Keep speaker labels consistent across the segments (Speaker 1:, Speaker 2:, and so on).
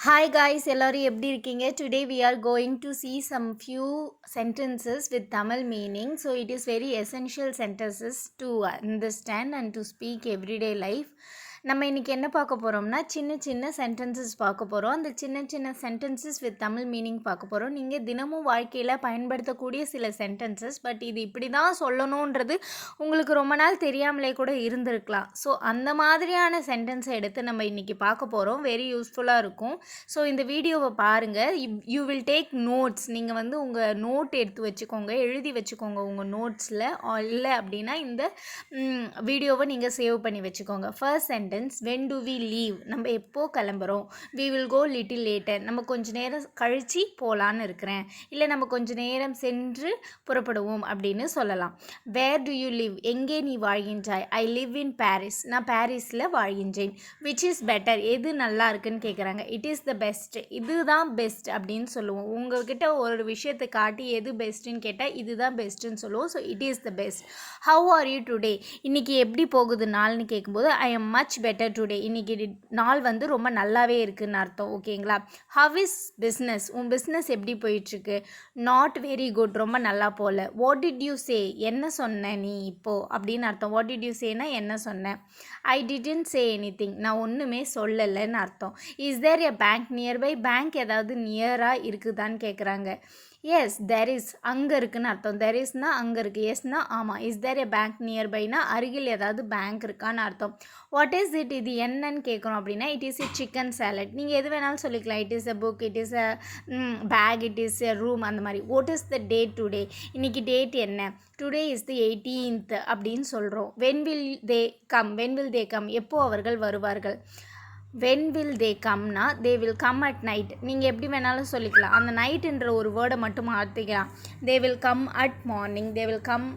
Speaker 1: Hi guys, எல்லாரும் எப்படி இருக்கீங்க? Today we are going to see some few sentences with Tamil meaning. So it is very essential sentences to understand and to speak everyday life. நம்ம இன்றைக்கி என்ன பார்க்க போகிறோம்னா சின்ன சின்ன சென்டென்சஸ் பார்க்க போகிறோம். அந்த சின்ன சின்ன சென்டென்சஸ் வித் தமிழ் மீனிங் பார்க்க போகிறோம். நீங்கள் தினமும் வாழ்க்கையில் பயன்படுத்தக்கூடிய சில சென்டென்சஸ், பட் இது இப்படி தான் சொல்லணுன்றது உங்களுக்கு ரொம்ப நாள் தெரியாமலே கூட இருந்திருக்கலாம். ஸோ அந்த மாதிரியான சென்டென்ஸை எடுத்து நம்ம இன்றைக்கி பார்க்க போகிறோம். வெரி யூஸ்ஃபுல்லாக இருக்கும். ஸோ இந்த வீடியோவை பாருங்கள். You will take notes. நீங்கள் வந்து உங்கள் நோட் எடுத்து வச்சுக்கோங்க, எழுதி வச்சுக்கோங்க உங்கள் நோட்ஸில். இல்லை அப்படின்னா இந்த வீடியோவை நீங்கள் சேவ் பண்ணி வச்சுக்கோங்க. First sentence, when do we leave? நம்ம எப்போ கிளம்புறோம்? we will go little later. நம்ம கொஞ்ச நேரம் கழிச்சு போகலான்னு இருக்கிறேன், இல்லை நம்ம கொஞ்ச நேரம் சென்று புறப்படுவோம் அப்படின்னு சொல்லலாம். where do you live? எங்கே நீ வாழ்கின்றாய்? I live in Paris. நான் பாரிஸில் வாழ்கின்றேன். which is better? எது நல்லா இருக்குன்னு கேட்குறாங்க. it is the best. இதுதான் பெஸ்ட் அப்படின்னு சொல்லுவோம். உங்கள்கிட்ட ஒரு விஷயத்தை காட்டி எது பெஸ்ட்டுன்னு கேட்டால் இதுதான் பெஸ்ட்டுன்னு சொல்லுவோம். So it is the best. how are you today? இன்றைக்கி எப்படி போகுது நாள்னு கேட்கும்போது I am much better today. இன்றைக்கி நாள் வந்து ரொம்ப நல்லாவே இருக்குதுன்னு அர்த்தம். ஓகேங்களா? how is business? உன் பிஸ்னஸ் எப்படி போயிட்டுருக்கு? not very good. ரொம்ப நல்லா போகல. what did you say? என்ன சொன்ன நீ இப்போது அப்படின்னு அர்த்தம். what did you sayனா என்ன சொன்னேன். I didn't say anything. நான் ஒன்றுமே சொல்லலைன்னு அர்த்தம். is there a bank nearby? Bank ஏதாவது நியராக இருக்குதான்னு கேட்குறாங்க. Yes there is. அங்கே இருக்குன்னு அர்த்தம். தேர் இஸ்னா அங்கே இருக்குது, எஸ்னா ஆமாம். இஸ் தேர் எ பேங்க் நியர்பைனா அருகில் ஏதாவது பேங்க் இருக்கான்னு அர்த்தம். What is it? இது என்னன்னு கேட்குறோம் அப்படின்னா it is a chicken salad. நீங்கள் எது வேணாலும் சொல்லிக்கலாம். It is a book, it is a bag, it is a room, அந்த மாதிரி. What is the date today? இன்றைக்கி டேட் என்ன? டுடே இஸ் தி 18th அப்படின்னு சொல்கிறோம். When will they come? When will they come? எப்போ அவர்கள் வருவார்கள்? when will they comeனா they will come at night. நீங்கள் எப்படி வேணாலும் சொல்லிக்கலாம். அந்த நைட்டுன்ற ஒரு வேர்டை மட்டும் மாற்றிக்கலாம். they will come at morning, they will come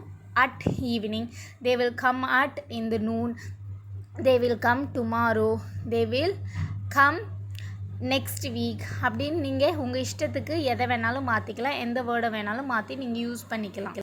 Speaker 1: at evening, they will come at in the noon, they will come tomorrow, they will come next week அப்படின்னு நீங்கள் உங்கள் இஷ்டத்துக்கு எதை வேணாலும் மாற்றிக்கலாம். எந்த வேர்டை வேணாலும் மாற்றி நீங்கள் யூஸ் பண்ணிக்கலாம்.